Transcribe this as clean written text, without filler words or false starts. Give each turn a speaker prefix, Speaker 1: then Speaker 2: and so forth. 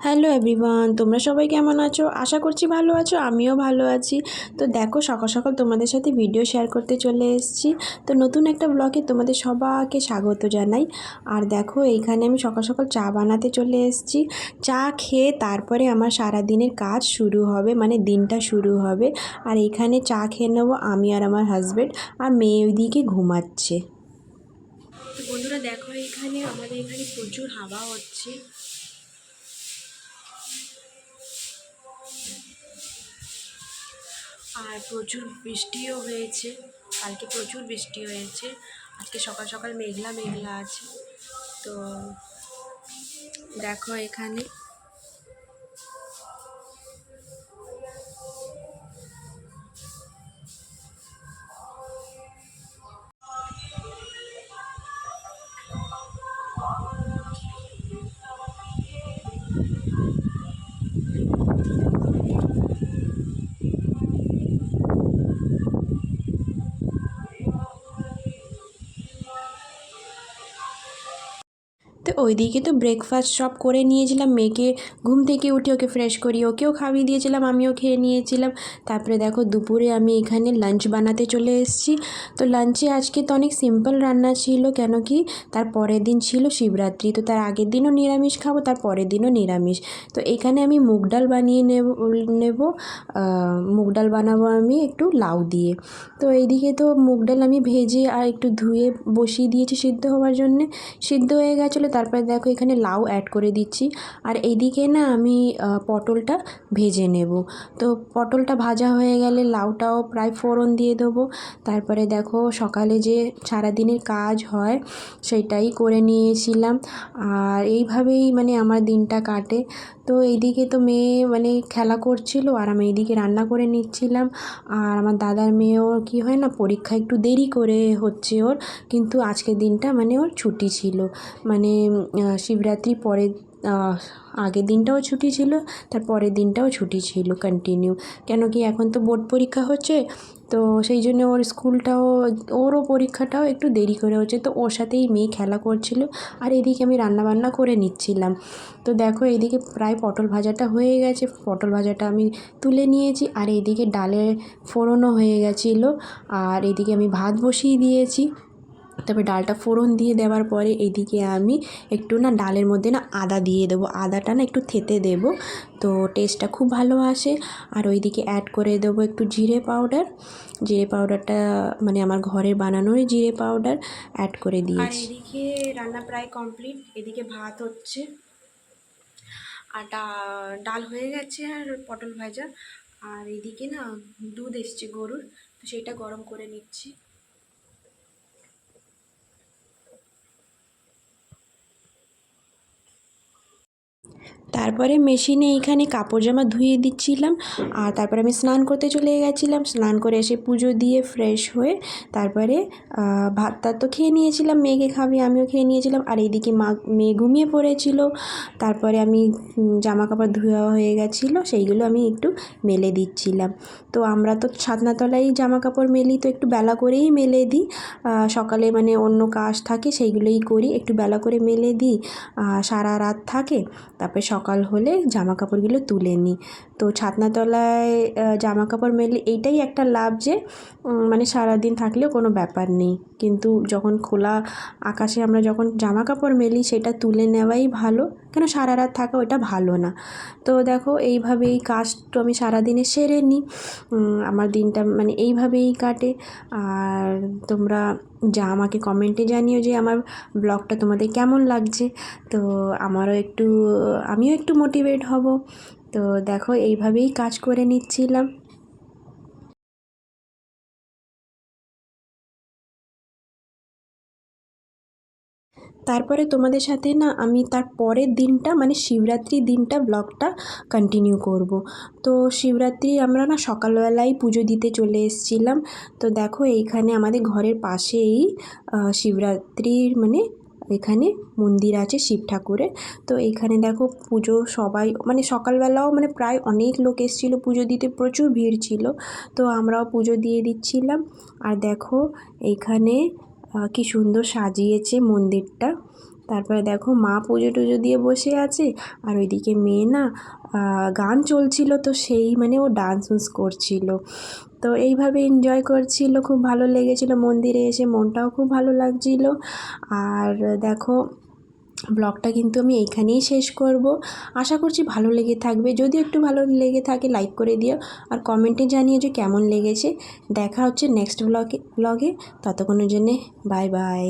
Speaker 1: Hello everyone, তোমরা সবাই কেমন আছো? আশা করছি ভালো আছো, আমিও ভালো আছি। তো দেখো, সকাল সকাল তোমাদের সাথে ভিডিও শেয়ার করতে চলে এসেছি। তো নতুন একটা ব্লগে তোমাদের সবাইকে স্বাগত জানাই। আর দেখো, এইখানে আমি সকাল সকাল চা বানাতে চলে এসেছি। চা খেয়ে তারপরে আমার সারা দিনের কাজ শুরু হবে, মানে দিনটা শুরু হবে। আর এইখানে চা খেয়ে নেবো আমি আর আমার হাজব্যান্ড, আর মেয়ে ওইদিকে ঘুমাচ্ছে। তো বন্ধুরা দেখো, আমাদের এখানে প্রচুর হাওয়া হচ্ছে। আর প্রচুর বৃষ্টিও হয়েছে, কালকে প্রচুর বৃষ্টি হয়েছে। আজকে সকাল সকাল মেঘলা মেঘলা আছে। তো দেখো এখানে তো ওইদিকে তো ব্রেকফাস্ট সব করে নিয়েছিলাম। মেয়েকে ঘুম থেকে উঠে ওকে ফ্রেশ করি, ওকেও খাইয়ে দিয়েছিলাম, আমিও খেয়ে নিয়েছিলাম। তারপরে দেখো দুপুরে আমি এখানে লাঞ্চ বানাতে চলে এসেছি। তো লাঞ্চে আজকে তো অনেক সিম্পল রান্না ছিল, কেন কি তার পরের দিন ছিল শিবরাত্রি। তো তার আগের দিনও নিরামিষ খাবো, তার পরের দিনও নিরামিষ। তো এখানে আমি মুগ ডাল বানিয়ে নেব। মুগ ডাল বানাবো আমি একটু লাউ দিয়ে। তো এইদিকে তো মুগ ডাল আমি ভেজে আর একটু ধুয়ে বসিয়ে দিয়েছি সিদ্ধ হওয়ার জন্যে। সিদ্ধ হয়ে গেছিলো। তারপরে দেখো এখানে লাউ অ্যাড করে দিচ্ছি। আর এইদিকে না আমি পটলটা ভেজে নেব। তো পটলটা ভাজা হয়ে গেলে লাউটাও প্রায় ফোড়ন দিয়ে দেবো। তারপরে দেখো সকালে যে সারাদিনের কাজ হয় সেটাই করে নিয়েছিলাম। আর এইভাবেই মানে আমার দিনটা কাটে। তো এইদিকে তো মেয়ে মানে খেলা করছিল, আর আমি এইদিকে রান্না করে নিচ্ছিলাম। আর আমার দাদার মেয়েও কি হয় না, পরীক্ষা একটু দেরি করে হচ্ছে ওর, কিন্তু আজকের দিনটা মানে ওর ছুটি ছিল। মানে শিবরাত্রি পরের আগের দিনটাও ছুটি ছিল, তার পরের দিনটাও ছুটি ছিল কন্টিনিউ। কেন কি এখন তো বোর্ড পরীক্ষা হচ্ছে, তো সেই জন্য ওর স্কুলটাও, ওরও পরীক্ষাটাও একটু দেরি করে হচ্ছে। তো ওর সাথেই মেয়ে খেলা করছিল, আর এদিকে আমি রান্নাবান্না করে নিচ্ছিলাম। তো দেখো এইদিকে প্রায় পটল ভাজাটা হয়ে গেছে, পটল ভাজাটা আমি তুলে নিয়েছি। আর এইদিকে ডালের ফোড়নও হয়ে গেছিলো। আর এইদিকে আমি ভাত বসিয়ে দিয়েছি। তবে ডালটা ফোড়ন দিয়ে দেওয়ার পরে এইদিকে আমি একটু না ডালের মধ্যে না আদা দিয়ে দেবো। আদাটা না একটু থেতে দেবো, তো টেস্টটা খুব ভালো আসে। আর ওইদিকে অ্যাড করে দেবো একটু জিরে পাউডার। জিরে পাউডারটা মানে আমার ঘরে বানানোই জিরে পাউডার অ্যাড করে দিয়েছি। আর এদিকে রান্না প্রায় কমপ্লিট। এদিকে ভাত হচ্ছে, আর ডাল হয়ে গেছে, আর পটল ভাজা। আর এদিকে না দুধ এসছে গরুর, তো সেটা গরম করে নিচ্ছি। তারপরে মেশিনে এইখানে কাপড় জামা ধুয়ে দিচ্ছিলাম। আর তারপরে আমি স্নান করতে চলে গেছিলাম। স্নান করে এসে পুজো দিয়ে ফ্রেশ হয়ে তারপরে ভাত টাত তো খেয়ে নিয়েছিলাম, মেয়েকে খাবি আমিও খেয়ে নিয়েছিলাম। আর এইদিকে মেয়ে ঘুমিয়ে পড়েছিল। তারপরে আমি জামা কাপড় ধোয়া হয়ে গেছিলো, সেইগুলো আমি একটু মেলে দিচ্ছিলাম। তো আমরা তো ছাদনাতলায় জামা কাপড় মেলি, তো একটু বেলা করেই মেলে দিই। সকালে মানে অন্য কাজ থাকে সেইগুলোই করি, একটু বেলা করে মেলে দিই। সারা রাত থাকে, তারপরে সকাল হলে জামা কাপড়গুলো তুলে নিই। তো ছাদনাতলায় জামা কাপড় মেলে এইটাই একটা লাভ যে মানে সারাদিন থাকলেও কোনো ব্যাপার নেই, কিন্তু যখন খোলা আকাশে আমরা যখন জামা কাপড় মেলি সেটা তুলে নেওয়াই ভালো, কেন সারা রাত থাকা ওটা ভালো না। তো দেখো এইভাবেই কাজটা আমি সারাদিনে সেরে নিই। আমার দিনটা মানে এইভাবেই কাটে। আর তোমরা আমাকে কমেন্টে জানিও যে আমার ব্লগটা তোমাদের কেমন লাগছে। তো আমিও একটু মোটিভেট হব। তো দেখো এইভাবেই কাজ করে নিচ্ছিলাম। তারপরে তোমাদের সাথে না আমি তার পরের দিনটা মানে শিবরাত্রির দিনটা ব্লগটা কন্টিনিউ করব। তো শিবরাত্রি আমরা না সকালবেলায় পুজো দিতে চলে এসেছিলাম। তো দেখো এইখানে আমাদের ঘরের পাশেই শিবরাত্রির মানে এখানে মন্দির আছে শিব ঠাকুরের। তো এইখানে দেখো পুজো সবাই মানে সকালবেলাও মানে প্রায় অনেক লোক এসেছিলো পুজো দিতে, প্রচুর ভিড় ছিল। তো আমরাও পুজো দিয়ে দিচ্ছিলাম। আর দেখো এইখানে কি সুন্দর সাজিয়েছে মন্দিরটা। তারপরে দেখো মা পুজো টুজো দিয়ে বসে আছে, আর ওইদিকে মেয়ে না গান চলছিল, তো সেই মানে ও ডান্স করছিল। তো এইভাবে এনজয় করছিল, খুব ভালো লেগেছিলো। মন্দিরে এসে মনটাও খুব ভালো লাগছিল। আর দেখো ব্লগটা কিন্তু আমি এইখানেই শেষ করব। আশা করছি ভালো লেগে থাকবে। যদি একটু ভালো লেগে থাকে লাইক করে দিও, আর কমেন্টে জানিয়ে যে কেমন লেগেছে। দেখা হচ্ছে নেক্সট ব্লগে। ততক্ষণের জন্যে বাই বাই।